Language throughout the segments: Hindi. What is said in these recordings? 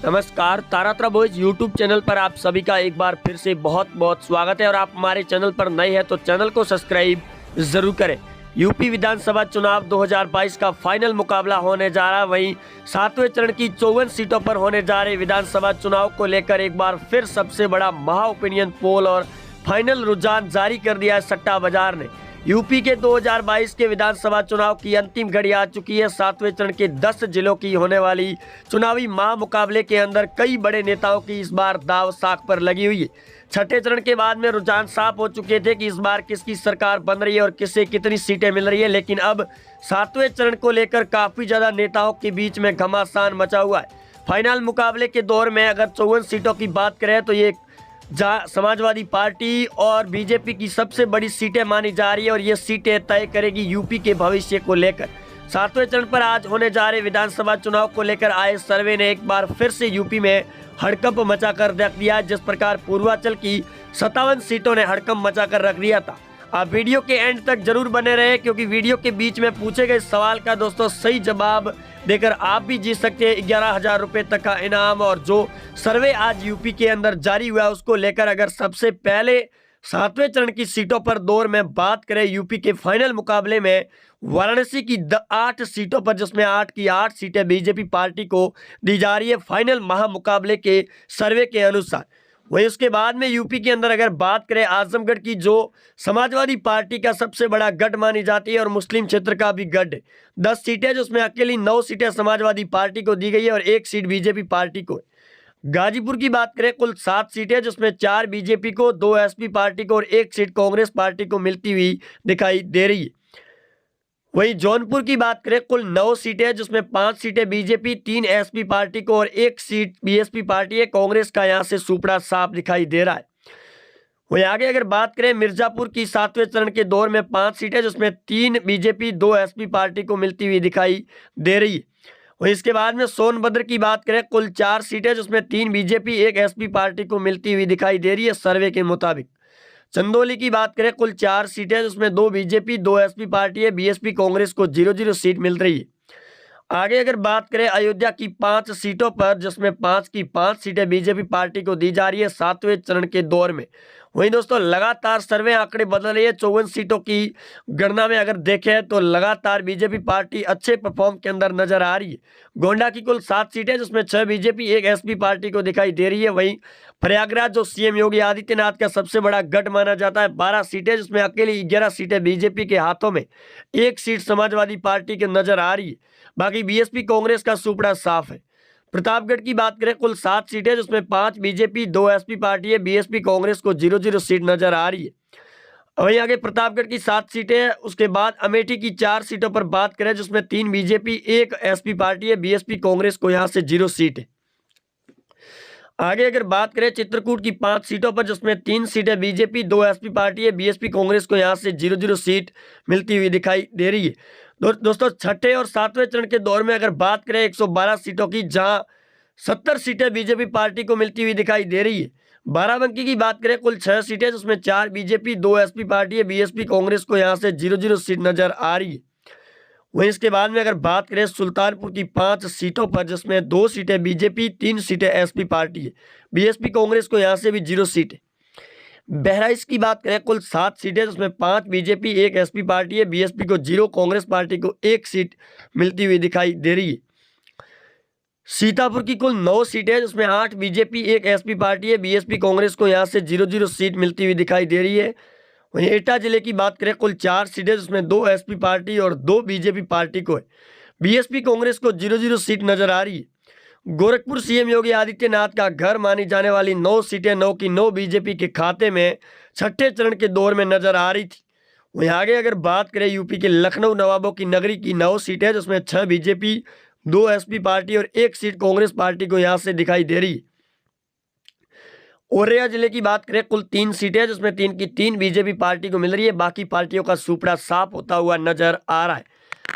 नमस्कार, तारात्रा बॉयज यूट्यूब चैनल पर आप सभी का एक बार फिर से बहुत बहुत स्वागत है। और आप हमारे चैनल पर नए हैं तो चैनल को सब्सक्राइब जरूर करें। यूपी विधानसभा चुनाव 2022 का फाइनल मुकाबला होने जा रहा है। वहीं 7वें चरण की 54 सीटों पर होने जा रहे विधानसभा चुनाव को लेकर एक बार फिर सबसे बड़ा महा ओपिनियन पोल और फाइनल रुझान जारी कर दिया है सट्टा बाजार ने। यूपी के 2022 के विधानसभा चुनाव की अंतिम घड़ी आ चुकी है। 7वें चरण के 10 जिलों की होने वाली चुनावी महामुकाबले के अंदर कई बड़े नेताओं की इस बार दाव साख पर लगी हुई है। छठे चरण के बाद में रुझान साफ हो चुके थे कि इस बार किसकी सरकार बन रही है और किसे कितनी सीटें मिल रही है, लेकिन अब 7वें चरण को लेकर काफी ज्यादा नेताओं के बीच में घमासान मचा हुआ है। फाइनल मुकाबले के दौर में अगर 54 सीटों की बात करें तो ये समाजवादी पार्टी और बीजेपी की सबसे बड़ी सीटें मानी जा रही है और ये सीटें तय करेगी यूपी के भविष्य को लेकर। 7वें चरण पर आज होने जा रहे विधानसभा चुनाव को लेकर आए सर्वे ने एक बार फिर से यूपी में हड़कंप मचा कर रख दिया। जिस प्रकार पूर्वांचल की 57 सीटों ने हड़कंप मचा कर रख दिया था। आप वीडियो के एंड तक जरूर बने रहे, क्योंकि वीडियो के बीच में पूछे गए सवाल का दोस्तों सही जवाब देकर आप भी जीत सकते हैं 11,000 रुपए तक का इनाम। और जो सर्वे आज यूपी के अंदर जारी हुआ है उसको लेकर अगर सबसे पहले 7वें चरण की सीटों पर दौर में बात करें, यूपी के फाइनल मुकाबले में वाराणसी की 8 सीटों पर, जिसमें 8 की 8 सीटें बीजेपी पार्टी को दी जा रही है फाइनल महामुकाबले के सर्वे के अनुसार। वहीं उसके बाद में यूपी के अंदर अगर बात करें आजमगढ़ की, जो समाजवादी पार्टी का सबसे बड़ा गढ़ मानी जाती है और मुस्लिम क्षेत्र का भी गढ़, 10 सीटें जिसमें अकेली 9 सीटें समाजवादी पार्टी को दी गई है और 1 सीट बीजेपी पार्टी को। गाजीपुर की बात करें कुल 7 सीटें जिसमें 4 बीजेपी को, 2 एसपी पार्टी को और 1 सीट कांग्रेस पार्टी को मिलती हुई दिखाई दे रही है। वहीं जौनपुर की बात करें कुल 9 सीटें जिसमें 5 सीटें बीजेपी, 3 एसपी पार्टी को और 1 सीट बीएसपी पार्टी है। कांग्रेस का यहां से सुपड़ा साफ दिखाई दे रहा है। वहीं आगे अगर बात करें मिर्जापुर की 7वें चरण के दौर में 5 सीटें जिसमें 3 बीजेपी, 2 एसपी पार्टी को मिलती हुई दिखाई दे रही है। वहीं इसके बाद में सोनभद्र की बात करें कुल 4 सीटें जिसमें 3 बीजेपी, 1 एसपी पार्टी को मिलती हुई दिखाई दे रही है सर्वे के मुताबिक। चंदौली की बात करें कुल 4 सीटें जिसमें 2 बीजेपी, 2 एसपी पार्टी है, बीएसपी कांग्रेस को 0-0 सीट मिल रही है। आगे अगर बात करें अयोध्या की 5 सीटों पर, जिसमें 5 की 5 सीटें बीजेपी पार्टी को दी जा रही है 7वें चरण के दौर में। वहीं दोस्तों लगातार सर्वे आंकड़े बदल रही है। 54 सीटों की गणना में अगर देखें तो लगातार बीजेपी पार्टी अच्छे परफॉर्म के अंदर नजर आ रही है। गोंडा की कुल 7 सीटें जिसमें 6 बीजेपी, 1 एसपी पार्टी को दिखाई दे रही है। वहीं प्रयागराज जो सीएम योगी आदित्यनाथ का सबसे बड़ा गढ़ माना जाता है, 12 सीटें जिसमें अकेली 11 सीटें बीजेपी के हाथों में, 1 सीट समाजवादी पार्टी के नजर आ रही है। बाकी बीएसपी कांग्रेस का सुपड़ा साफ है। प्रतापगढ़ की बात करें कुल 7 सीटें जिसमें 5 बीजेपी, 2 एसपी पार्टी है, बीएसपी कांग्रेस को 0-0 सीट नजर आ रही है। वहीं आगे प्रतापगढ़ की 7 सीटें, उसके बाद अमेठी की 4 सीटों पर बात करें जिसमें 3 बीजेपी, 1 एसपी पार्टी है, बीएसपी कांग्रेस को यहां से 0 सीट है। आगे अगर बात करें चित्रकूट की 5 सीटों पर जिसमें 3 सीटें बीजेपी, 2 एसपी पार्टी है, बीएसपी कांग्रेस को यहां से 0-0 सीट मिलती हुई दिखाई दे रही है। दोस्तों छठे और 7वें चरण के दौर में अगर बात करें 112 सीटों की, जहां 70 सीटें बीजेपी पार्टी को मिलती हुई दिखाई दे रही है। बाराबंकी की बात करें कुल 6 सीटें जिसमें 4 बीजेपी, 2 एसपी पार्टी है, बीएसपी कांग्रेस को यहां से 0-0 सीट नजर आ रही है। वहीं इसके बाद में अगर बात करें सुल्तानपुर की 5 सीटों पर जिसमें 2 सीटें बीजेपी, 3 सीटें एसपी पार्टी है, बीएसपी कांग्रेस को यहां से भी 0 सीट है। बहराइच की बात करें कुल 7 सीटें जिसमें 5 बीजेपी, 1 एसपी पार्टी है, बीएसपी को 0, कांग्रेस पार्टी को 1 सीट मिलती हुई दिखाई दे रही है। सीतापुर की कुल 9 सीटें जिसमें 8 बीजेपी, 1 एसपी पार्टी है, बीएसपी कांग्रेस को यहां से 0-0 सीट मिलती हुई दिखाई दे रही है। वहीं एटा जिले की बात करें कुल 4 सीटें जिसमें 2 एसपी पार्टी और 2 बीजेपी पार्टी को है, बीएसपी कांग्रेस को 0-0 सीट नजर आ रही है। गोरखपुर सीएम योगी आदित्यनाथ का घर मानी जाने वाली 9 सीटें, 9 की 9 बीजेपी के खाते में छठे चरण के दौर में नजर आ रही थी। वहीं आगे अगर बात करें यूपी के लखनऊ नवाबों की नगरी की 9 सीटें जिसमें 6 बीजेपी, 2 एसपी पार्टी और 1 सीट कांग्रेस पार्टी को यहां से दिखाई दे रही है। औरैया जिले की बात करें कुल 3 सीटें जिसमें 3 की 3 बीजेपी पार्टी को मिल रही है। बाकी पार्टियों का सुपड़ा साफ होता हुआ नजर आ रहा है।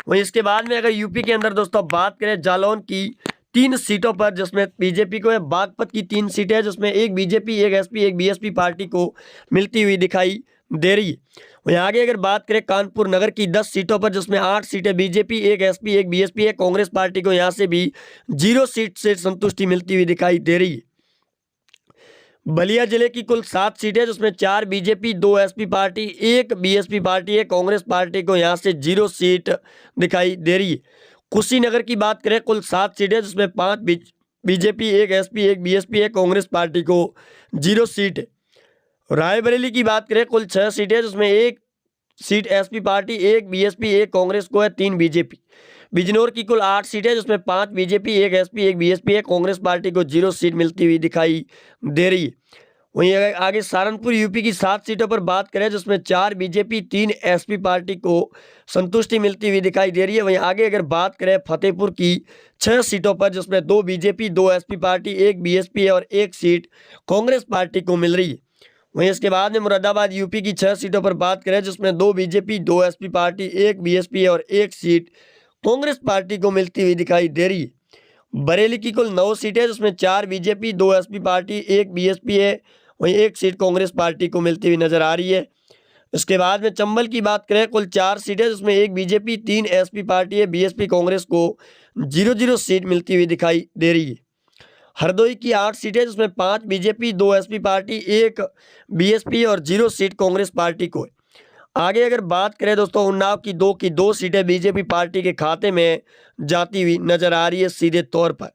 वहीं इसके बाद में अगर यूपी के अंदर दोस्तों बात करें जालौन की 3 सीटों पर जिसमें बीजेपी को है, बागपत की 3 सीटें जिसमें 1 बीजेपी, 1 एसपी, 1 बीएसपी पार्टी को मिलती हुई दिखाई दे रही है। वहीं आगे अगर बात करें कानपुर नगर की 10 सीटों पर, जिसमें 8 सीटें बीजेपी, 1 एसपी, 1 बीएसपी है, कांग्रेस पार्टी को यहां से भी 0 सीट से संतुष्टि मिलती हुई दिखाई दे रही है। बलिया जिले की कुल 7 सीटें, जिसमें 4 BJP, 2 SP party, 1 BSP party है, कांग्रेस पार्टी को यहां से 0 सीट दिखाई दे रही है। कुशीनगर की बात करें, कुल 7 सीटें, जिसमें 5 बीजेपी, 1 एसपी, 1 बीएसपी है, कांग्रेस पार्टी को 0 सीट है। रायबरेली की बात करें, कुल 6 सीटें, जिसमें 1 seat SP party, 1 BSP, 1 Congress को है, 3 बीजेपी। बिजनौर की कुल 8 सीटें, जिसमें 5 बीजेपी, 1 एसपी, 1 बीएसपी है, कांग्रेस पार्टी को 0 सीट मिलती हुई दिखाई दे रही है। वहीं अगर आगे सहारनपुर यूपी की 7 सीटों पर बात करें, जिसमें 4 बीजेपी, 3 एसपी पार्टी को संतुष्टि मिलती हुई दिखाई दे रही है। वहीं आगे अगर बात करें फतेहपुर की 6 सीटों पर, जिसमें 2 बीजेपी, 2 एसपी पार्टी, 1 बीएसपी है और 1 सीट कांग्रेस पार्टी को मिल रही है। वहीं इसके बाद में मुरादाबाद यूपी की 6 सीटों पर बात करें, जिसमें 2 बीजेपी, 2 एसपी पार्टी, 1 बीएसपी है और 1 सीट कांग्रेस पार्टी को मिलती हुई दिखाई दे रही है। बरेली की कुल 9 सीटें, जिसमें 4 बीजेपी, 2 एसपी पार्टी, 1 बीएसपी है, वहीं 1 सीट कांग्रेस पार्टी को मिलती हुई नजर आ रही है। इसके बाद में चंबल की बात करें, कुल 4 सीटें, जिसमें 1 बीजेपी, 3 एसपी पार्टी है, बीएसपी कांग्रेस को 0-0 सीट मिलती हुई दिखाई दे रही है। हरदोई की 8 सीटें, जिसमें 5 बीजेपी, 2 एसपी पार्टी, 1 बीएसपी और 0 सीट कांग्रेस पार्टी को है। आगे अगर बात करें दोस्तों, उन्नाव की 2 सीटें बीजेपी पार्टी के खाते में जाती हुई नजर आ रही है सीधे तौर पर।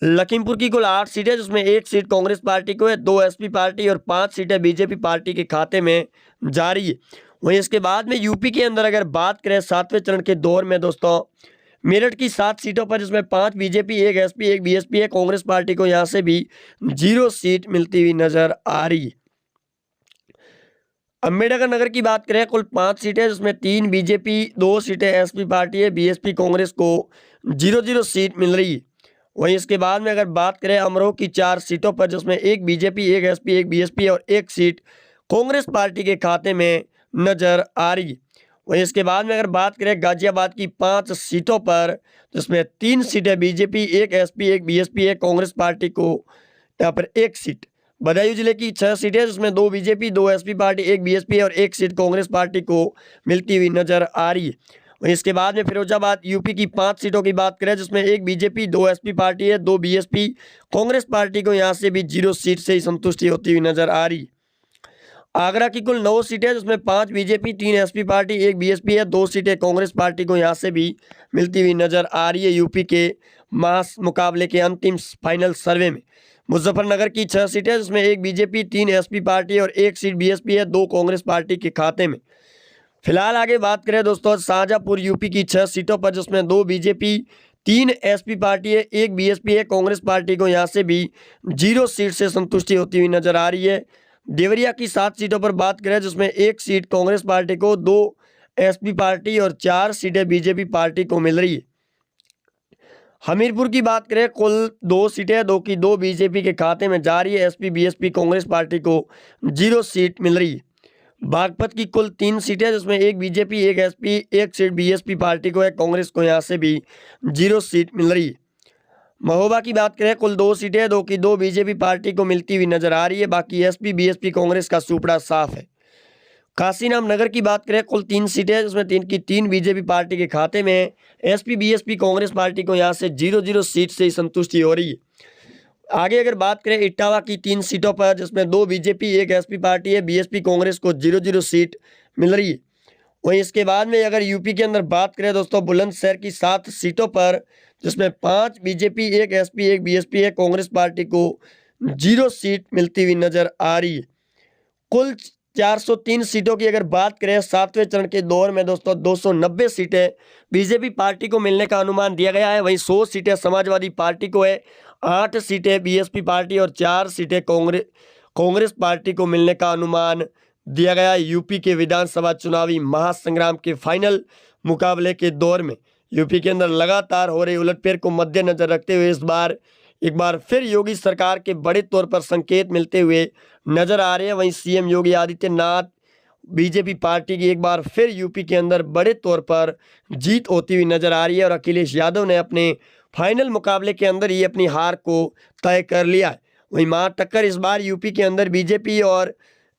लखीमपुर की कुल 8 सीटें, जिसमें 1 सीट कांग्रेस पार्टी को है, 2 एसपी पार्टी और 5 सीटें बीजेपी पार्टी के खाते में जा रही है। वहीं इसके बाद में यूपी के अंदर अगर बात करें 7वें चरण के दौर में दोस्तों, मेरठ की 7 सीटों पर, जिसमें 5 बीजेपी, 1 एसपी, 1 बीएसपी है, कांग्रेस पार्टी को यहां से भी 0 सीट मिलती हुई नजर आ रही है। अम्बेडकर नगर की बात करें, कुल 5 सीटें, जिसमें 3 बीजेपी, 2 सीटें एसपी पार्टी है, बीएसपी कांग्रेस को 0-0 सीट मिल रही है। वहीं इसके बाद में अगर बात करें अमरोह की 4 सीटों पर, जिसमें 1 बीजेपी, 1 एसपी, 1 बीएसपी और 1 सीट कांग्रेस पार्टी के खाते में नजर आ रही है। वहीं इसके बाद में अगर बात करें गाजियाबाद की 5 सीटों पर, जिसमें 3 सीटें बीजेपी, 1 एसपी, 1 बीएसपी है, कांग्रेस पार्टी को यहाँ पर 1 सीट। बदायूं जिले की 6 सीटें, जिसमें 2 बीजेपी, 2 एसपी पार्टी, 1 बीएसपी और 1 सीट कांग्रेस पार्टी को मिलती हुई नजर आ रही है। वहीं इसके बाद में फिरोजाबाद यूपी की 5 सीटों की बात करें, जिसमें 1 बीजेपी, 2 एसपी पार्टी है, 2 बीएसपी, कांग्रेस पार्टी को यहां से भी 0 सीट से ही संतुष्टि होती हुई नजर आ रही है। आगरा की कुल 9 सीटें, जिसमें 5 बीजेपी, 3 एसपी पार्टी, 1 बीएसपी है, 2 सीटें कांग्रेस पार्टी को यहां से भी मिलती हुई नजर आ रही है यूपी के मास मुकाबले के अंतिम फाइनल सर्वे में। मुजफ्फरनगर की 6 सीटें, जिसमें 1 बीजेपी, 3 एसपी पार्टी और 1 सीट बीएसपी है, 2 कांग्रेस पार्टी के खाते में। फिलहाल आगे बात करें दोस्तों शाहजहांपुर यूपी की 6 सीटों पर, जिसमें 2 बीजेपी, 3 एसपी पार्टी है, 1 बीएसपी है, कांग्रेस पार्टी को यहां से भी 0 सीट से संतुष्टि होती हुई नजर आ रही है। देवरिया की 7 सीटों पर बात करें, जिसमें 1 सीट कांग्रेस पार्टी को, 2 एसपी पार्टी और 4 सीटें बीजेपी पार्टी को मिल रही है। हमीरपुर की बात करें, कुल 2 सीटें, 2 की 2 बीजेपी के खाते में जा रही है, एसपी बीएसपी कांग्रेस पार्टी को 0 सीट मिल रही है। बागपत की कुल 3 सीटें, जिसमें 1 BJP, 1 SP, 1 seat BSP party को है, कांग्रेस को यहां से भी 0 सीट मिल रही है। महोबा की बात करें, कुल 2 सीटें, 2 की 2 बीजेपी पार्टी को मिलती हुई नजर आ रही है, बाकी एसपी बीएसपी कांग्रेस का सुपड़ा साफ है। काशीराम नगर की बात करें, कुल 3 सीटें, जिसमें 3 की 3 बीजेपी पार्टी के खाते में, एसपी बीएसपी कांग्रेस पार्टी को यहां से 0-0 सीट से ही संतुष्टि हो रही है। आगे अगर बात करें इटावा की 3 सीटों पर, जिसमें 2 बीजेपी, 1 एसपी पार्टी है, बीएसपी कांग्रेस को 0-0 सीट मिल रही है। वहीं इसके बाद में अगर यूपी के अंदर बात करें दोस्तों बुलंदशहर की 7 सीटों पर, जिसमें 5 बीजेपी, 1 एसपी, 1 बीएसपी है, कांग्रेस पार्टी को 0 सीट मिलती हुई नजर आ रही है। कुल 403 सीटों की अगर बात करें 7वें चरण के दौर में दोस्तों, 290 सीटें बीजेपी पार्टी को मिलने का अनुमान दिया गया है। वहीं 100 सीटें समाजवादी पार्टी को है, 8 सीटें बीएसपी पार्टी और 4 सीटें कांग्रेस पार्टी को मिलने का अनुमान दिया गया है। यूपी के विधानसभा चुनावी महासंग्राम के फाइनल मुकाबले के दौर में यूपी के अंदर लगातार हो रही उलटफेर को मद्देनजर रखते हुए इस बार एक बार फिर योगी सरकार के बड़े तौर पर संकेत मिलते हुए नजर आ रहे हैं। वहीं CM Yogi Adityanath BJP party की एक बार फिर यूपी के अंदर बड़े तौर पर जीत होती हुई नजर आ रही है और अखिलेश यादव ने अपने फाइनल मुकाबले के अंदर ही अपनी हार को तय कर लिया है। वहीं महाटक्कर इस बार यूपी के अंदर बीजेपी और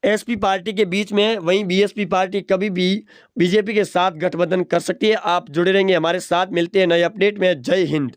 एसपी पार्टी के बीच में है, वहीं बीएसपी पार्टी कभी भी बीजेपी के साथ गठबंधन कर सकती है। आप जुड़े रहेंगे हमारे साथ, मिलते हैं नए अपडेट में। जय हिंद।